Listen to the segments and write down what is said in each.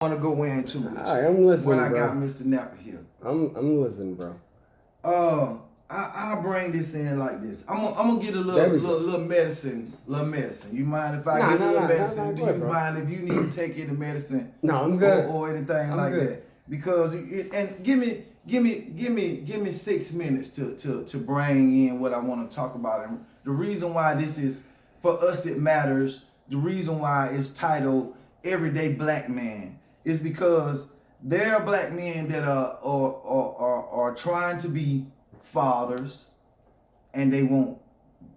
want to go into with All right, I'm listening, when I bro. got Mr. Napper here. I'm listening, bro. I'll bring this in like this. I'm gonna get a There we go. little medicine. You mind if I Nah, get a nah, little nah, medicine? nah, Do go ahead, you bro. mind if you need to take any medicine No, I'm good. or anything I'm like good. that? Because and give me 6 minutes to bring in what I want to talk about. And the reason why this is for us it matters. The reason why it's titled Everyday Black Man is because there are black men that are trying to be fathers and they won't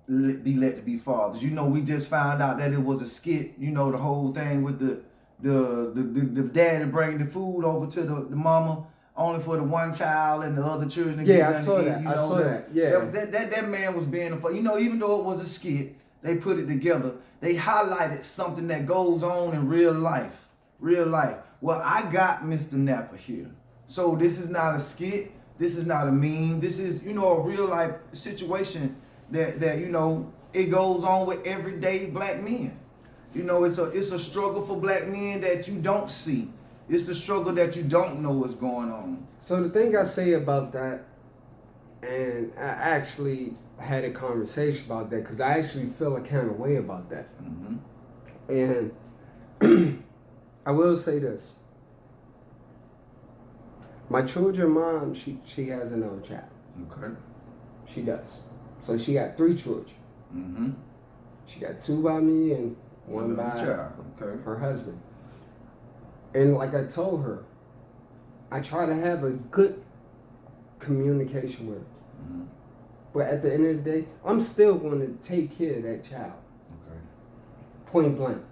be let to be fathers. You know, we just found out that it was a skit. You know, the whole thing with the daddy bringing the food over to the mama only for the one child and the other children to Yeah, get I saw nothing to that. eat. I saw that. Yeah. That man was being a father. You know, even though it was a skit, they put it together. They highlighted something that goes on in real life. Real life. Well, I got Mr. Napper here. So this is not a skit. This is not a meme. This is, you know, a real life situation that you know, it goes on with everyday black men. You know, it's a struggle for black men that you don't see. It's the struggle that you don't know what's going on. So the thing I say about that, and I actually had a conversation about that because I actually feel a kind of way about that. Mm-hmm. And I will say this. My children mom, she has another child. Okay. She does. So she got 3 children. Mm-hmm. She got 2 by me and 1 by child. Okay. her husband. And like I told her, I try to have a good communication with her. Mm-hmm. But at the end of the day, I'm still going to take care of that child. Okay. Point blank.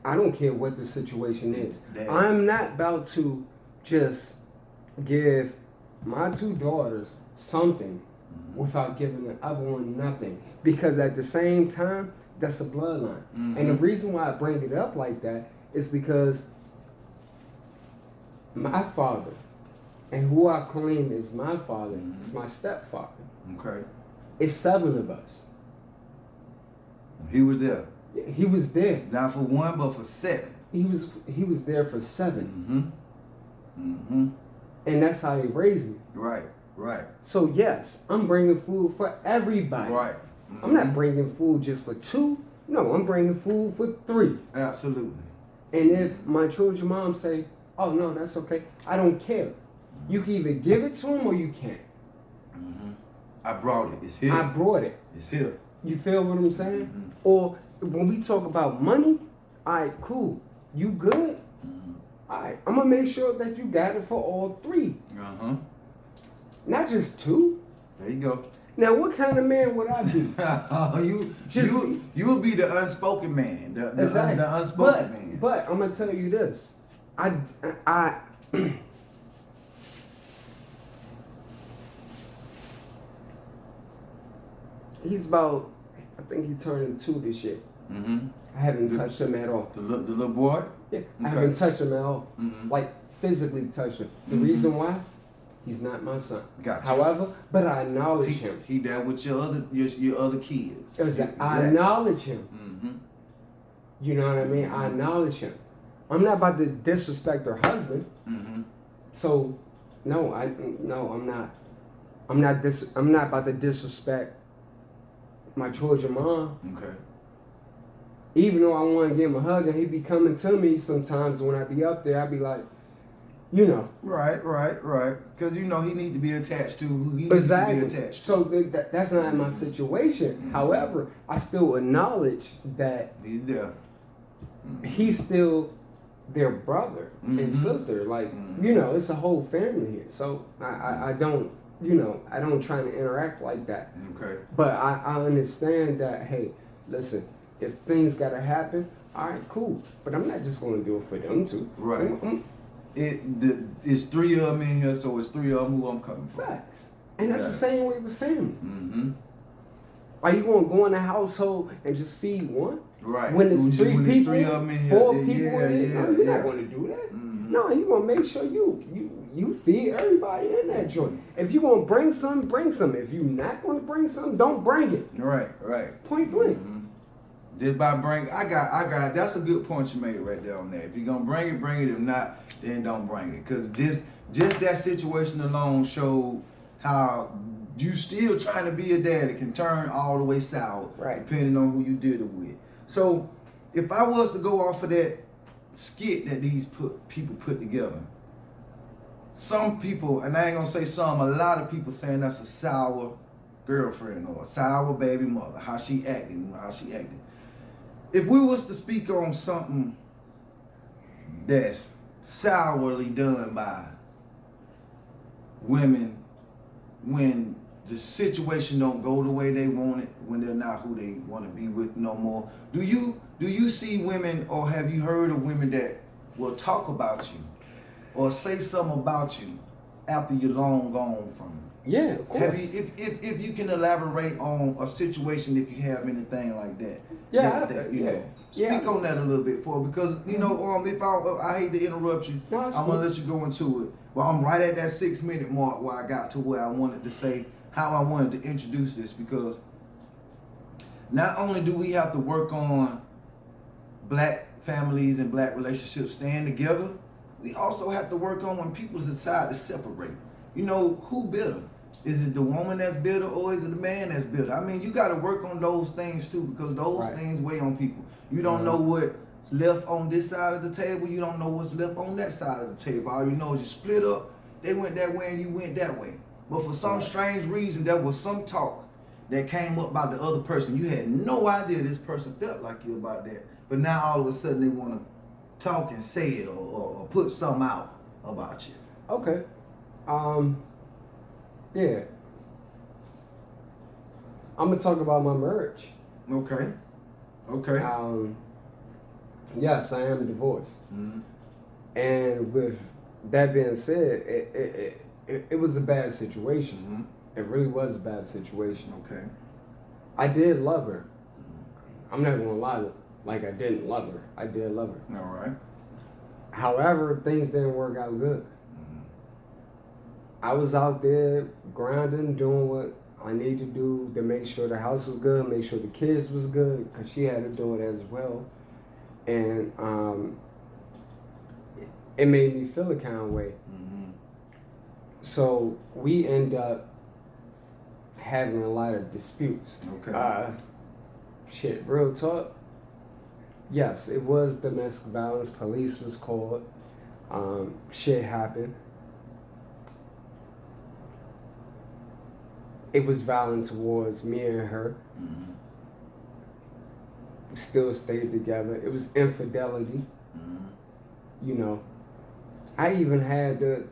I don't care what the situation is. Dad. I'm not about to just give my 2 daughters something without giving the other one nothing. Because at the same time, that's a bloodline. Mm-hmm. And the reason why I bring it up like that is because my father, and who I claim is my father, is my stepfather. Okay. It's 7 of us. He was there. He was there. Not for 1, but for 7. He was there for 7. Mm-hmm. Mm-hmm. And that's how they raised me. Right. Right. So yes, I'm bringing food for everybody. Right. Mm-hmm. I'm not bringing food just for 2. No, I'm bringing food for 3. Absolutely. And if my children mom say, "Oh no, that's okay," I don't care. You can either give it to them or you can't. Mm-hmm. I brought it. It's here. I brought it. It's here. You feel what I'm saying? Mm-hmm. Or when we talk about money, all right, cool. You good? Mm-hmm. All right, I'm gonna make sure that you got it for all 3, Uh-huh. not just 2. There you go. Now, what kind of man would I be? you will be the unspoken man, the Exactly. unspoken man. But I'm gonna tell you this. I he's about, I think he turning 2 this year. Mm-hmm. I haven't touched him at all. The little boy. Yeah, I Okay. haven't touched him at all. Mm-hmm. Like physically touched him. The reason why? He's not my son. Gotcha. However, but I acknowledge him. He there with your other kids. I acknowledge him. Mm-hmm. You know what I mean? I acknowledge him. I'm not about to disrespect her husband. Mm-hmm. So, no, I'm not. I'm not about to disrespect my children mom. Okay. Even though I want to give him a hug and he be coming to me sometimes when I be up there, I be like, you know. Right. Because you know he need to be attached to who he needs to be attached to. So that's not my situation. Mm-hmm. However, I still acknowledge that He's there. he's still their brother and sister. Like, you know, it's a whole family here. So I don't, you know, I don't try to interact like that. Okay. But I understand that, hey, listen, if things gotta happen, all right, cool. But I'm not just gonna do it for them two. Right. It's 3 of them in here, so it's 3 of them who I'm coming from. Facts. And that's the same way with family. Mm-hmm. Are you gonna go in a household and just feed one? Right. When it's 3 when people, it's 3 of them in here, 4 people in it, no, you're not gonna do that. Mm-hmm. No, you're gonna make sure you feed everybody in that joint. If you're gonna bring some, bring some. If you're not gonna bring some, don't bring it. Right. Point blank. Mm-hmm. Just by I got. That's a good point you made right there on that. If you're gonna bring it. If not, then don't bring it. Cause just that situation alone showed how you still trying to be a dad. It can turn all the way sour, right, depending on who you did it with. So, if I was to go off of that skit that these people put together, some people, and I ain't gonna say some, a lot of people saying that's a sour girlfriend or a sour baby mother. How she acting. If we was to speak on something that's sourly done by women when the situation don't go the way they want it, when they're not who they want to be with no more, do you see women, or have you heard of women that will talk about you or say something about you after you're long gone from them? Yeah, of course. Have you, if you can elaborate on a situation, if you have anything like that? Yeah, you know, speak on that a little bit for, because you know, if I hate to interrupt you, I'm gonna let you go into it. Well, I'm right at that 6 minute mark where I got to where I wanted to say how I wanted to introduce this, because not only do we have to work on black families and black relationships staying together, we also have to work on when people decide to separate. You know, who bitter? Is it the woman that's bitter, or is it the man that's bitter? I mean, you got to work on those things too, because those things weigh on people. You don't know what's left on this side of the table. You don't know what's left on that side of the table. All you know is you split up. They went that way and you went that way. But for some strange reason, there was some talk that came up about the other person. You had no idea this person felt like you about that. But now all of a sudden they want to talk and say it, or put something out about you. Okay. Yeah. I'm gonna talk about my marriage. Okay. Yes, I am divorced. Mm-hmm. And with that being said, it was a bad situation. Mm-hmm. It really was a bad situation. Okay. I did love her. I'm not gonna lie, like I didn't love her. I did love her. All right. However, things didn't work out good. I was out there grinding, doing what I needed to do to make sure the house was good, make sure the kids was good, because she had to do it as well. And it made me feel a kind of way. Mm-hmm. So we end up having a lot of disputes. Okay. Real talk. Yes, it was domestic violence. Police was called. Shit happened. It was violent towards me and her. Mm-hmm. We still stayed together. It was infidelity. Mm-hmm. You know, I even had to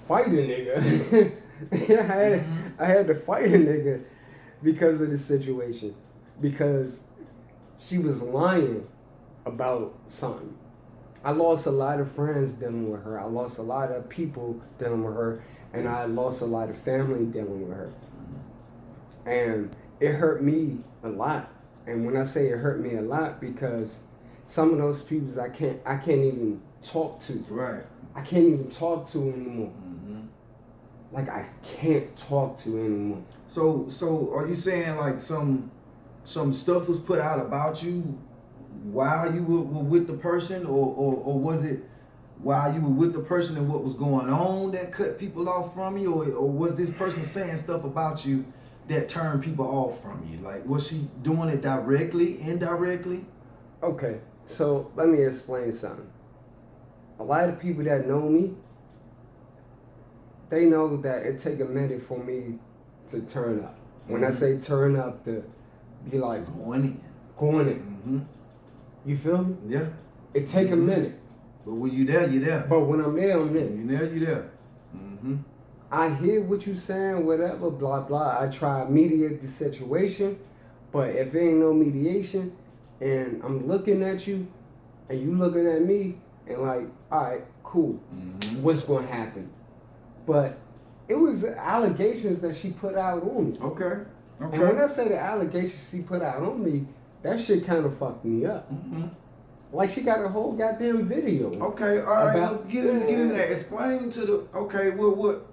fight a nigga. I had to fight a nigga because of the situation. Because she was lying about something. I lost a lot of friends dealing with her. I lost a lot of people dealing with her. And I lost a lot of family dealing with her. And it hurt me a lot. And when I say it hurt me a lot, because some of those people I can't even talk to. Right. I can't even talk to anymore. Mm-hmm. Like, I can't talk to anymore. So are you saying like some stuff was put out about you while you were with the person, or was it while you were with the person and what was going on that cut people off from you, or was this person saying stuff about you that turned people off from you? Like, was she doing it directly, indirectly? Okay, so let me explain something. A lot of people that know me, they know that it take a minute for me to turn up. When I say turn up, to be like going in. Mm-hmm. You feel me? Yeah. It take a minute. But when you there, you're there. But when I'm there, I'm there. You there, you there. Mm-hmm. I hear what you saying, whatever, blah, blah. I try to mediate the situation, but if there ain't no mediation, and I'm looking at you, and you looking at me, and like, all right, cool. Mm-hmm. What's going to happen? But it was allegations that she put out on me. Okay. And when I say the allegations she put out on me, that shit kind of fucked me up. Mm-hmm. Like, she got a whole goddamn video. Okay, all right, well, get in there. Explain to the, okay, well, what,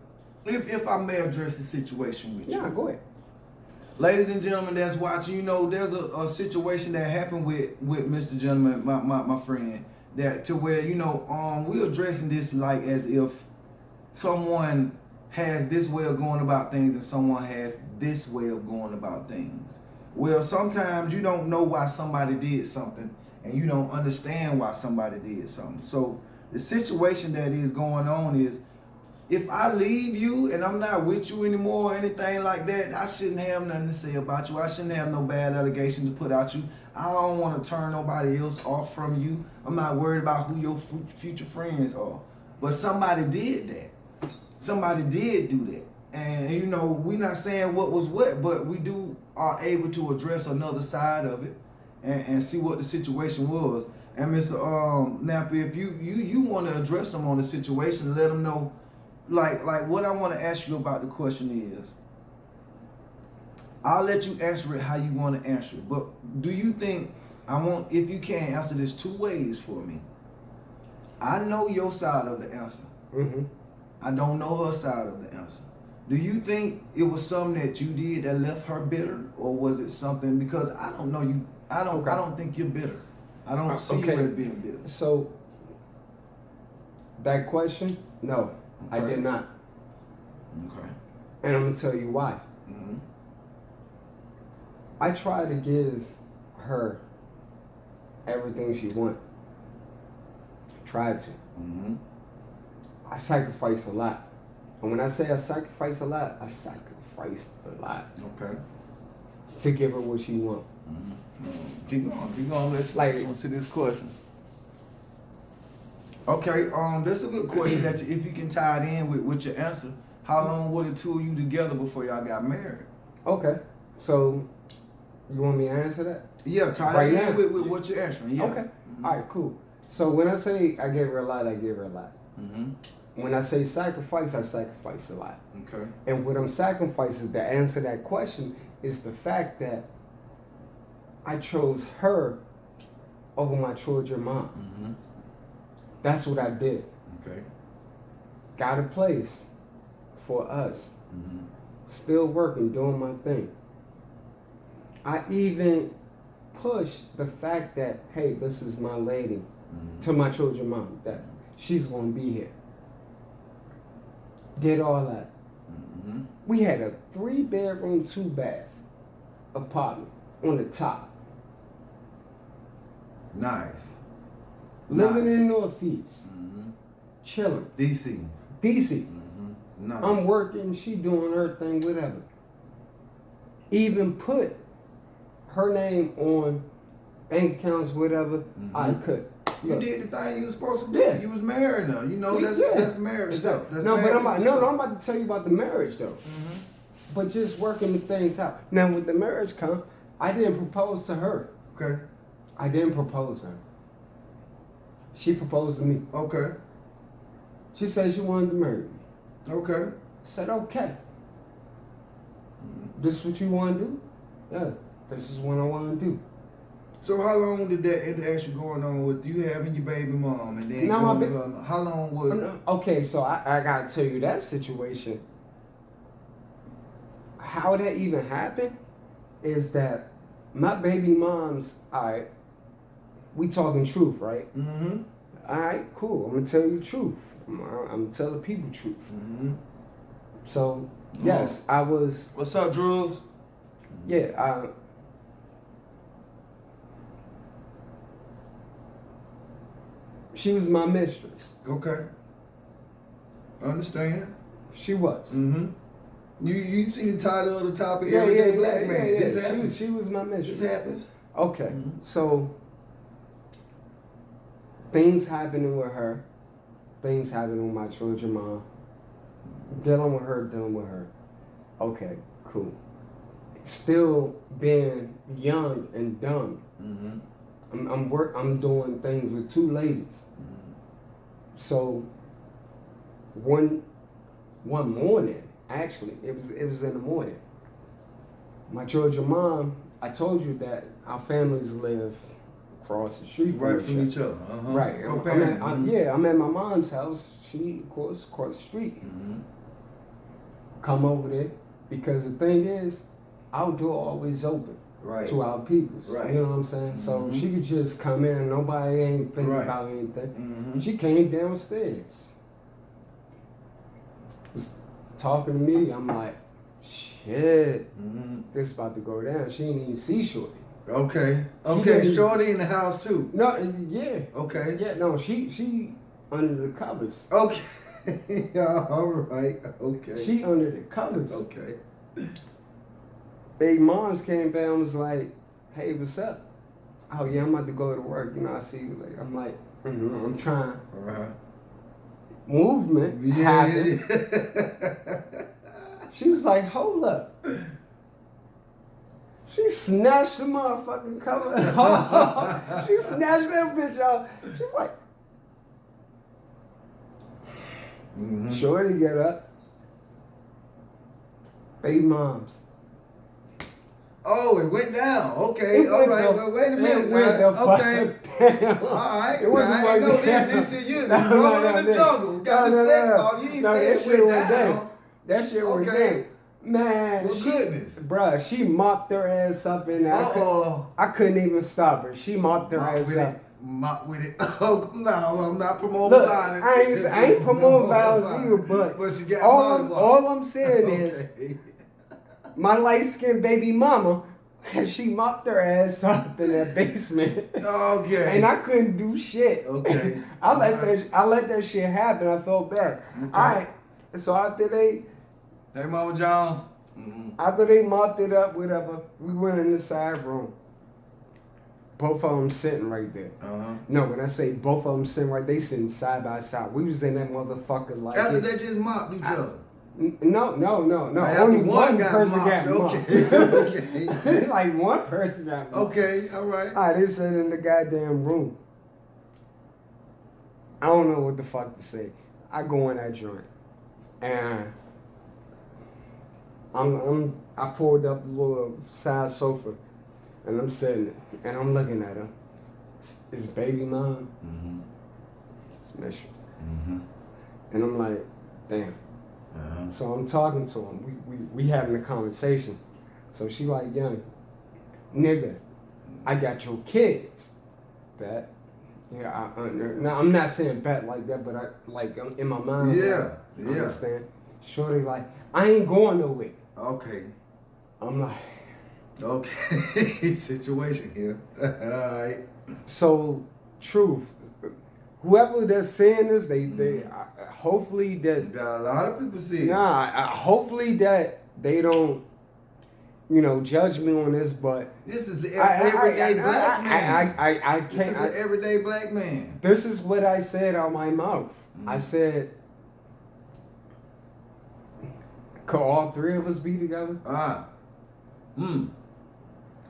if I may address the situation with you. Yeah, go ahead. Ladies and gentlemen that's watching, you know, there's a situation that happened with Mr. Gentleman, my friend, that to where, you know, we're addressing this like as if someone has this way of going about things and someone has this way of going about things. Well, sometimes you don't know why somebody did something and you don't understand why somebody did something. So the situation that is going on is, if I leave you and I'm not with you anymore or anything like that, I shouldn't have nothing to say about you. I shouldn't have no bad allegations to put out you. I don't want to turn nobody else off from you. I'm not worried about who your future friends are. But somebody did that. Somebody did do that. And, you know, we're not saying what was what, but we are able to address another side of it and see what the situation was. And Mr. Nappy, if you want to address them on the situation, let them know. Like what I want to ask you about the question is, I'll let you answer it how you want to answer it. But do you think, if you can answer this two ways for me. I know your side of the answer. Mm-hmm. I don't know her side of the answer. Do you think it was something that you did that left her bitter, or was it something, because I don't know you. I don't think you're bitter. I don't see you as being bitter. So that question, no. Okay. I did not. Okay. And I'm going to tell you why. Mm-hmm. I try to give her everything she wants. Tried to. Mm-hmm. I sacrifice a lot. And when I say I sacrifice a lot, I sacrificed a lot. Okay. To give her what she wants. Mm-hmm. Keep going. Let's see this question. Okay, that's a good question that if you can tie it in with your answer. How long were the two of you together before y'all got married? Okay, so you want me to answer that? Yeah, tie right that in now? with what you're answering. Yeah. Okay, all right, cool. So when I say I give her a lot, I give her a lot. Mm-hmm. When I say sacrifice, I sacrifice a lot. Okay. And what I'm sacrificing to answer that question is the fact that I chose her over my children mom. Mm-hmm. That's what I did. Okay. Got a place for us. Mm-hmm. Still working, doing my thing. I even pushed the fact that, hey, this is my lady, to my children mom, that she's going to be here. Did all that. Mm-hmm. We had a 3-bedroom, 2-bath apartment on the top. Nice. Living in Northeast. Mm-hmm. Chilling. DC. Mm-hmm. Nice. I'm working, she doing her thing, whatever. Even put her name on bank accounts, whatever, I could. You did the thing you was supposed to do. Yeah. You was married now. You know, that's marriage stuff. That's no, but marriage stuff. I'm about to tell you about the marriage though. Mm-hmm. But just working the things out. Now with the marriage come, I didn't propose to her. Okay. I didn't propose to her. She proposed to me. Okay. She said she wanted to marry me. Okay. I said, okay. This is what you want to do? Yes, this is what I want to do. So how long did that interaction going on with you having your baby mom and then how long was Okay, so I gotta tell you that situation. How that even happened is that my baby mom's, alright, we talking truth, right? Mm-hmm. Alright, cool. I'm gonna tell you the truth. I'm gonna tell the people truth. Mm-hmm. So yes, I was. What's up, Drews? Yeah, she was my mistress. Okay. I understand. She was. Mm-hmm. You see the title of the topic, Yeah, Everyday Black Man. Yeah. This happens. She was my mistress. This happens. Okay, Mm-hmm. so things happening with her, things happening with my children mom, dealing with her. Okay, cool. Still being young and dumb. Mm-hmm. I'm doing things with 2 ladies. Mm-hmm. So one morning, actually, it was in the morning. My children mom, I told you that our families live across the street Right from each other. Uh-huh. Right. I'm at my mom's house. She, of course, across the street. Mm-hmm. Come over there because the thing is, our door always open Right. to our peoples. Right. You know what I'm saying? So she could just come in and nobody ain't thinking Right. about anything. Mm-hmm. She came downstairs. Was talking to me. I'm like, shit, this about to go down. She didn't even see Shorty. Okay. She Okay. didn't- Shorty in the house too. No, yeah. Okay. Yeah, no, she under the covers. Okay. All right. Okay. She under the covers. Okay. They moms came down and was like, hey, what's up? Oh yeah, I'm about to go to work. You know, I see you later. I'm like, I'm trying. Uh-huh. Movement happened. She was like, hold up. She snatched the motherfucking cover. She snatched that bitch out. She was like, Shorty get up. Baby moms. Oh, it went down. Okay, all right. Well, wait a minute. Okay. All right. It went I know down. this is you. Rolling in the jungle. Got the set off. You ain't say it went down. That shit went Okay. down. Man, Well, goodness. Bruh, she mopped her ass up in there. I couldn't even stop her. She mopped her ass up. Mop with it. Oh, no, I'm not promoting Look, violence. I ain't promoting violence either, but she got all I'm saying is, okay. my light-skinned baby mama, she mopped her ass up in that basement. Okay. And I couldn't do shit. Okay. I let that shit happen. I felt bad. Okay. All right. So Hey, Mama Jones. after they mopped it up, whatever, we went in the side room. Both of them sitting right there. Uh-huh. No, when I say both of them sitting right, they sitting side by side. We was in that motherfucker like. After they just mopped each other. No. After Only one person mopped. got mopped. Okay. Like one person got mopped. Okay, all right. All right, they sat in the goddamn room. I don't know what the fuck to say. I go in that joint, and I pulled up the little side sofa, and I'm sitting, and I'm looking at her. It's baby mom. It's Mission. And I'm like, damn. So I'm talking to him. We having a conversation. So she like, young nigga, I got your kids. Bet. Yeah, now I'm not saying bet like that, but I like in my mind. Yeah, like, understand? Shorty like, I ain't going nowhere. Okay. I'm like, okay. Situation here. All right. so truth. Whoever that's saying this, they hopefully that. Got a lot of people see it. Hopefully that they don't, judge me on this, but This is an everyday black man. I This can't. is an everyday black man. This is what I said out my mouth. I said, could all three of us be together?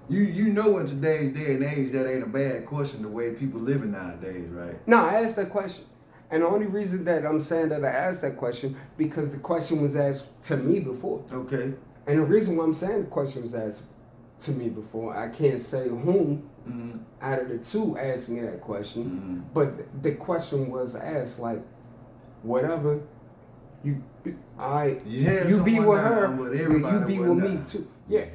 You know in today's day and age that ain't a bad question the way people living nowadays, right? No, I asked that question. And the only reason that I'm saying that I asked that question, because the question was asked to me before. Okay. And the reason why I'm saying the question was asked to me before, I can't say whom out of the two asked me that question, but the question was asked like, whatever, you be with her, you be with me too. Yeah.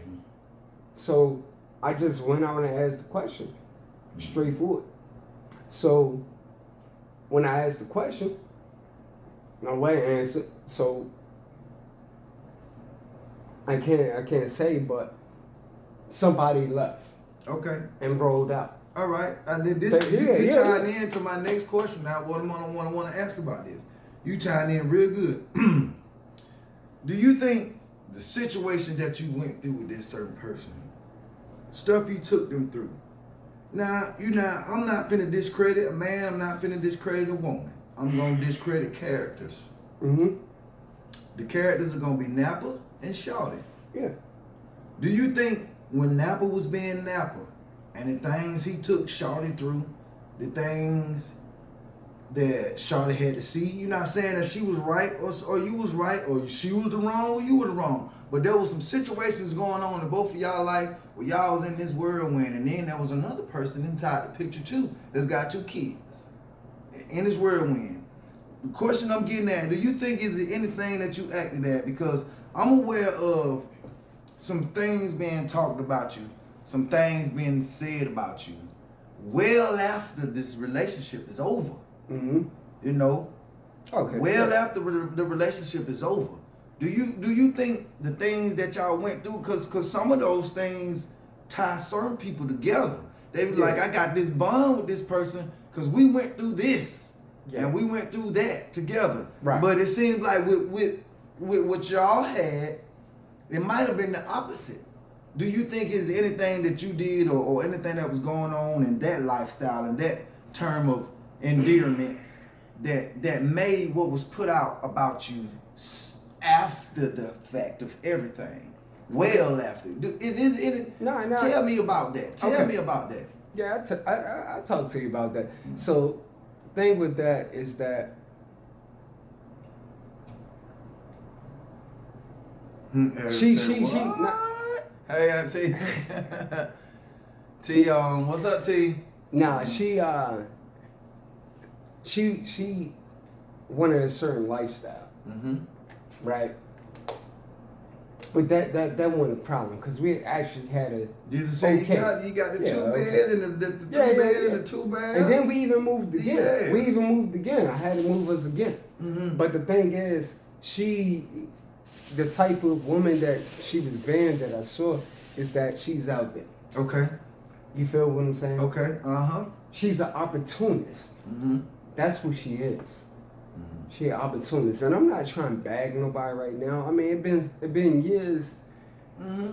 So I just went out and asked the question, straightforward. So when I asked the question, no way to answer. So I can't say, but somebody left. Okay. And rolled out. All right. I did this. You tied in to my next question. Now, what I want to ask about this. You tied in real good. Do you think the situation that you went through with this certain person, stuff you took them through? Now, I'm not finna discredit a man. I'm not finna discredit a woman. I'm gonna discredit characters. The characters are gonna be Nappa and Shawty. Yeah. Do you think when Nappa was being Nappa, and the things he took Shawty through, the things that Shawty had to see, you're not saying that she was right or you was right, or she was the wrong or you were the wrong, but there was some situations going on in both of y'all life where y'all was in this whirlwind, and then there was another person inside the picture too that's got 2 kids in this whirlwind. The question I'm getting at, do you think is it anything that you acted at? Because I'm aware of some things being talked about you, some things being said about you, well after this relationship is over. Mm-hmm. You know, Okay. well yeah. after the relationship is over. Do you think the things that y'all went through, cause some of those things tie certain people together. They be like, I got this bond with this person because we went through this and we went through that together. Right. But it seems like with what y'all had, it might have been the opposite. Do you think is anything that you did or anything that was going on in that lifestyle and that term of endearment that made what was put out about you after the fact of everything? Well after. Is it? No. Tell me about that. Tell me about that. Yeah, I'll talk to you about that. So, thing with that is that she what? Hey, T. T, what's up, T? nah, she wanted a certain lifestyle, right? But that wasn't a problem because we actually had a. Did you say you got the two bed and the three bed and the two bed? And then we even moved again. Yeah. We even moved again. I had to move us again. But the thing is, the type of woman that she was being that I saw is that she's out there. Okay. You feel what I'm saying? Okay. She's an opportunist. That's what she is. She an opportunist, and I'm not trying to bag nobody right now. I mean, it been years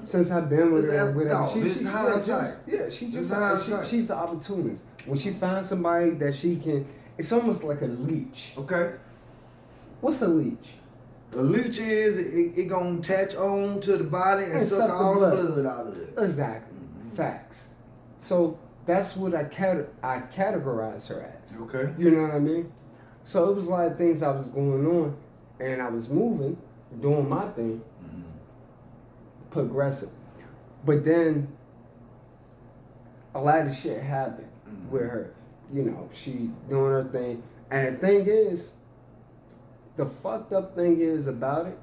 since I've been with her. She's an opportunist. When she finds somebody that she can, it's almost like a leech. Okay. What's a leech? A leech is it gonna attach on to the body and suck all the blood out of it. Exactly. Facts. So that's what I categorize her as. Okay. You know what I mean? So it was a lot of things I was going on, and I was moving, doing my thing, progressive. But then a lot of shit happened with her. You know, she doing her thing. And the thing is, the fucked up thing is about it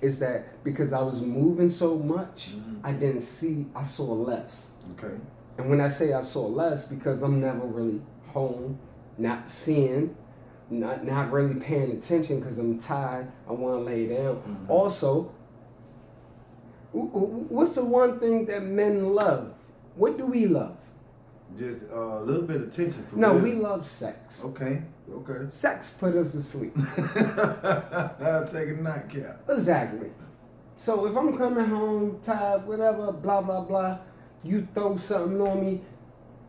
is that because I was moving so much, I saw less. Okay. And when I say I saw less, because I'm never really home, not seeing, not really paying attention because I'm tired, I want to lay down. Also, what's the one thing that men love? What do we love? Just a little bit of attention. We love sex. Okay. Sex put us to sleep. I'll take a nightcap. Exactly. So if I'm coming home tired, whatever, blah, blah, blah, you throw something on me,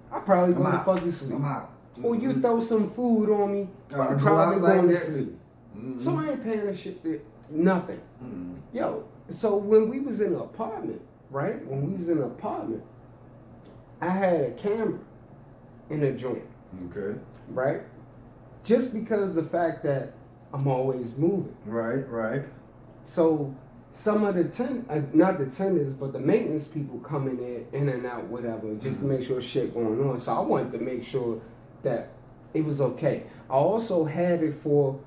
I probably go to fucking sleep. I'm out. Or you throw some food on me, I'm probably going to sleep. So I ain't paying a shit to nothing. Yo, so when we was in an apartment, right? When we was in an apartment, I had a camera in a joint. Okay. Right? Just because the fact that I'm always moving. Right. So some of the not the tenants, but the maintenance people coming in and out, whatever, just to make sure shit going on. So I wanted to make sure that it was okay. I also had it for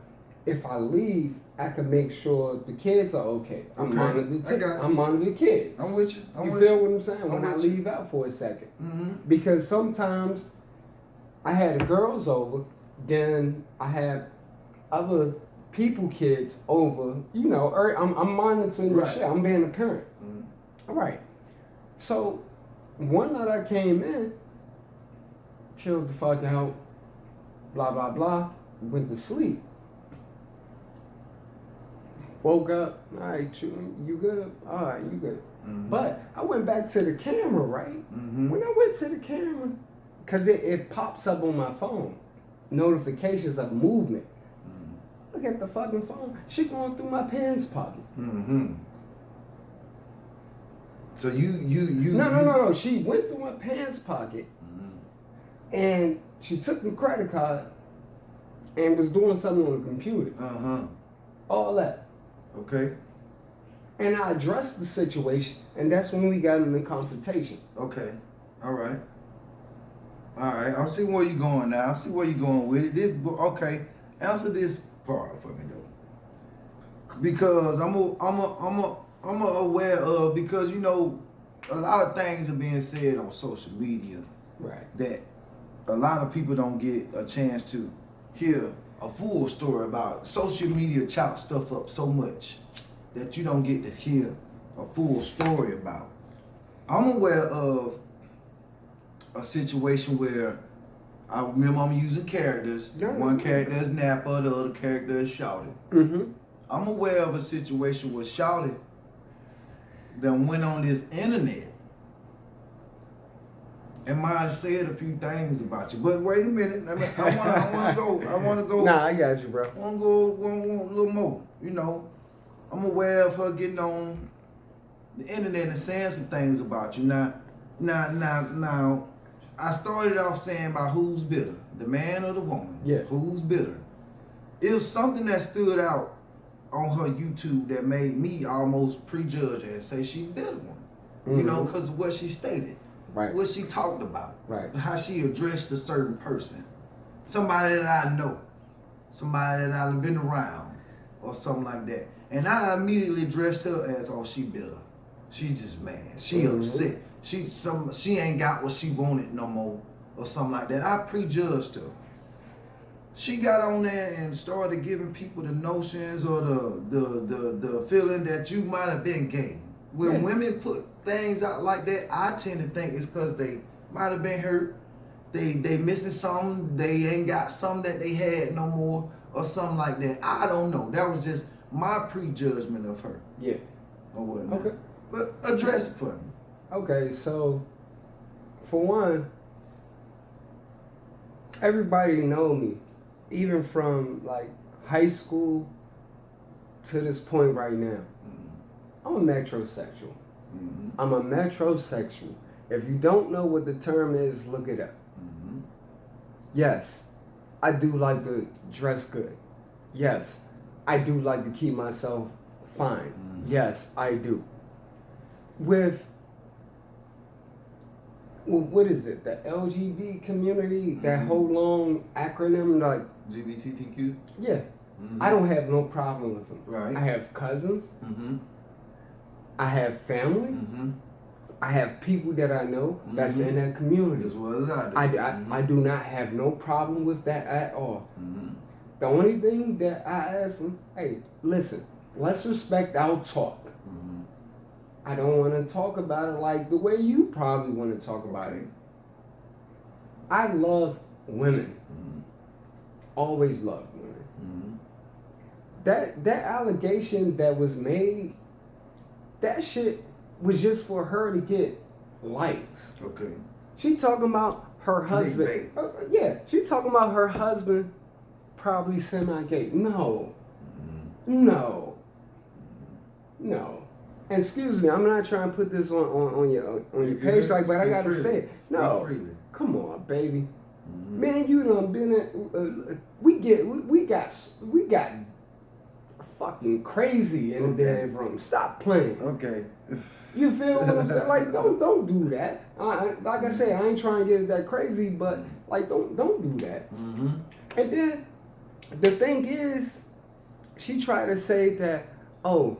if I leave, I can make sure the kids are okay. I'm monitor the kids. I'm with you. You feel what I'm saying? When I leave out for a second. Because sometimes I had the girls over, then I had other people kids over, you know, I'm monitoring the shit. I'm being a parent. All right. So one night I came in, chilled the fuck out, blah, blah, blah, went to sleep. Woke up, all right, you good? All right, you good. But I went back to the camera, right? When I went to the camera, because it pops up on my phone, notifications of movement. Look at the fucking phone. She going through my pants pocket. So you No. She went through my pants pocket, and she took the credit card, and was doing something on the computer. All that. Okay. And I addressed the situation, and that's when we got in the confrontation. Okay. All right. I see where you're going now. I see where you're going with it. Okay. Answer this part for me though, because I'm I'm aware of, because you know a lot of things are being said on social media Right. that a lot of people don't get a chance to hear a full story about. Social media chops stuff up so much that you don't get to hear a full story about. I'm aware of a situation where I remember I'm using characters. One character is Nappa, the other character is Shawty. Mm-hmm. I'm aware of a situation where Shawty then went on this internet and might have said a few things about you. But wait a minute, I wanna go. Nah, I got you, bro. I wanna go a little more. You know, I'm aware of her getting on the internet and saying some things about you. Now, I started off saying about who's bitter, the man or the woman. Yeah. Who's bitter? It was something that stood out on her YouTube that made me almost prejudge and say she's bitter one. Mm-hmm. You know, because of what she stated. Right. What she talked about. Right. How she addressed a certain person. Somebody that I know. Somebody that I've been around. Or something like that. And I immediately addressed her as, oh, she bitter. She just mad. She upset. She ain't got what she wanted no more. Or something like that. I prejudged her. She got on there and started giving people the notions or the feeling that you might have been gay. When women put things out like that, I tend to think it's because they might have been hurt. They missing something. They ain't got something that they had no more or something like that. I don't know. That was just my prejudgment of her. Yeah. Or whatnot. Okay. But address it for me. Okay, so for one, everybody know me, even from like high school to this point right now. I'm a metrosexual. Mm-hmm. I'm a metrosexual. If you don't know what the term is, look it up. Mm-hmm. Yes, I do like to dress good. Yes, I do like to keep myself fine. Mm-hmm. Yes, I do. With, well, what is it? The LGBT community, that Mm-hmm. whole long acronym, like, LGBTQ? yeah, Mm-hmm. I don't have no problem with them. Right. I have cousins. Mm-hmm. I have family. Mm-hmm. I have people that I know that's Mhm. in that community. As well as I do. I do not have no problem with that at all. Mm-hmm. The only thing that I ask them, hey, listen, let's respect our talk. Mm-hmm. I don't want to talk about it like the way you probably want to talk about it. I love women. Mm-hmm. Always loved women. Mm-hmm. That allegation that was made, that shit was just for her to get likes. Okay. She talking about her husband. Yeah, she talking about her husband probably semi-gay. No. Mm-hmm. No. No. And excuse me, I'm not trying to put this on your page, like, but I gotta say it. No. Come on, baby. Mm-hmm. Man, you done been in, we got fucking crazy in the damn room. Stop playing. Okay. You feel what I'm saying? Like, don't do that. Like I say, I ain't trying to get that crazy, but like, don't do that. Mm-hmm. And then the thing is, she tried to say that, oh,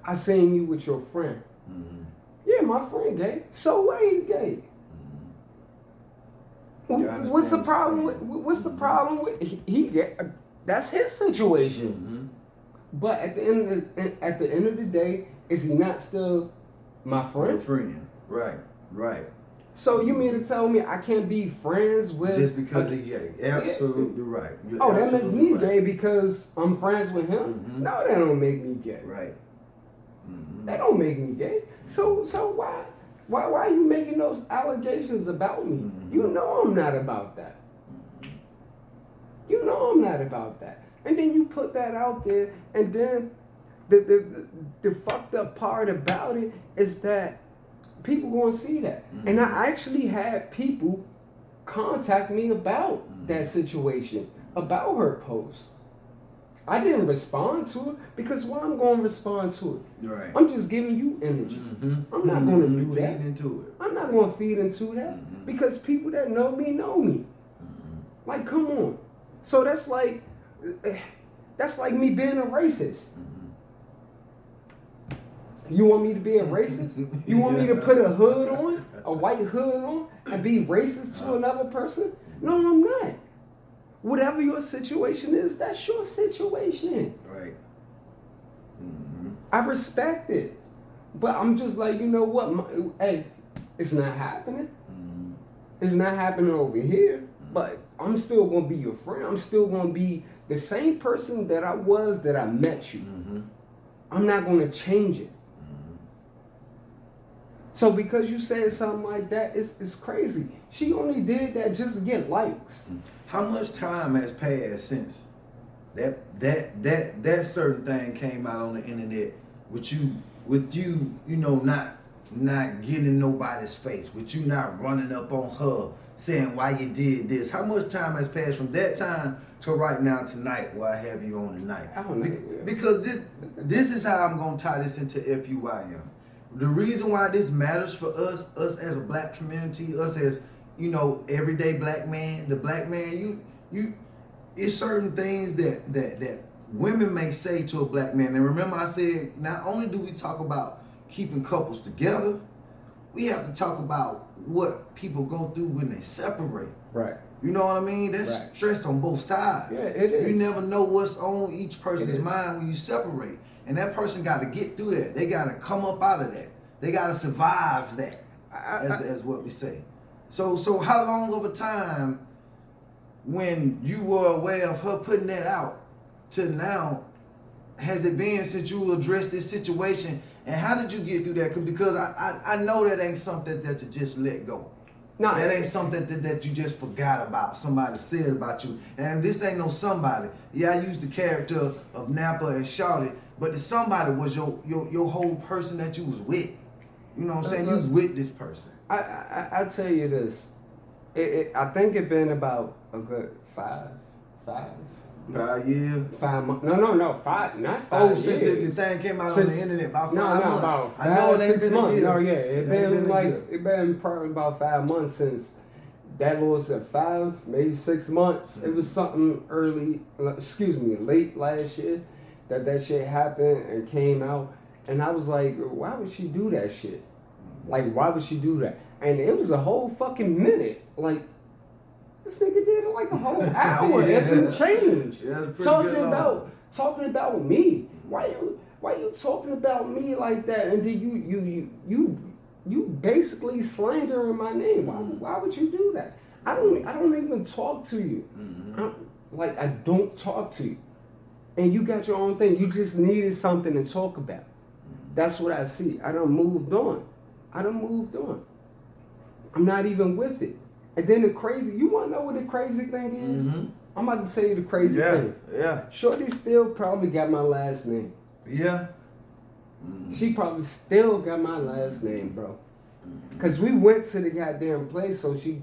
I seen you with your friend. Mm-hmm. Yeah, my friend gay. So what? He gay. Mm-hmm. What's the problem with? What's the problem with? He gay. That's his situation. Mm-hmm. But at the end of the day, is he not still my friend? Your friend. Right. Right. So you mean to tell me I can't be friends with Just because he's gay? Absolutely right. You're that makes me right. gay because I'm friends with him? Mm-hmm. No, that don't make me gay. Right. Mm-hmm. That don't make me gay. So why are you making those allegations about me? Mm-hmm. You know I'm not about that. Mm-hmm. You know I'm not about that. And then you put that out there, and then the fucked up part about it is that people gonna see that. Mm-hmm. And I actually had people contact me about that situation, about her post. I didn't respond to it because why I'm gonna respond to it? Right. I'm just giving you energy. Mm-hmm. I'm not gonna do Feed that. into it. I'm not gonna feed into that because people that know me know me. Like, come on. So that's like me being a racist. You want me to be a racist? You want me to put a hood on, a white hood on, and be racist to another person? No, I'm not. Whatever your situation is, that's your situation. Right. I respect it. But I'm just like, you know what? Hey, it's not happening. It's not happening over here. But I'm still going to be your friend. I'm still going to be the same person that I was that I met you. I'm not going to change it. So because you said something like that, it's crazy. She only did that just to get likes. How much time has passed since that certain thing came out on the internet with you, you know, not getting in nobody's face, with you not running up on her saying why you did this? How much time has passed from that time to right now tonight where I have you on tonight? I don't know. Because this is how I'm gonna tie this into FUIM. The reason why this matters for us as a black community, us as, you know, everyday black man, the black man, you it's certain things that women may say to a black man. And remember I said, not only do we talk about keeping couples together, we have to talk about what people go through when they separate. Right. You know what I mean? That's right. Stress on both sides. Yeah, it is. You never know what's on each person's mind when you separate. And that person got to get through that. They got to come up out of that. They got to survive that, as what we say. So how long of a time when you were aware of her putting that out to now has it been since you addressed this situation? And how did you get through that? Because I know that ain't something that you just let go. No, that ain't something that you just forgot about. Somebody said about you. And this ain't no somebody. Yeah, I used the character of Napa and Charlotte, but the somebody was your whole person that you was with. You know what I'm saying? You was with this person. I tell you this. I think it been about a good 5 years. 5 months. No, 5. Not 5 years. Since the thing came out on the internet about 5 months. No, about 5, I know it ain't 6 been months. No, yeah, it been probably about 5 months since that was at 5, maybe 6 months. It was something late last year that shit happened and came out, and I was like, why would she do that shit? Like, why would she do that? And it was a whole fucking minute. Like, this nigga did it like a whole hour and some change. Yeah, talking about me. Why you talking about me like that? And then you basically slandering my name. Why would you do that? I don't even talk to you. I don't talk to you. And you got your own thing. You just needed something to talk about. That's what I see. I done moved on. I'm not even with it. And then you want to know what the crazy thing is? I'm about to tell you the crazy thing. Yeah. Shorty still probably got my last name. Yeah. She probably still got my last name, bro. Because we went to the goddamn place, so she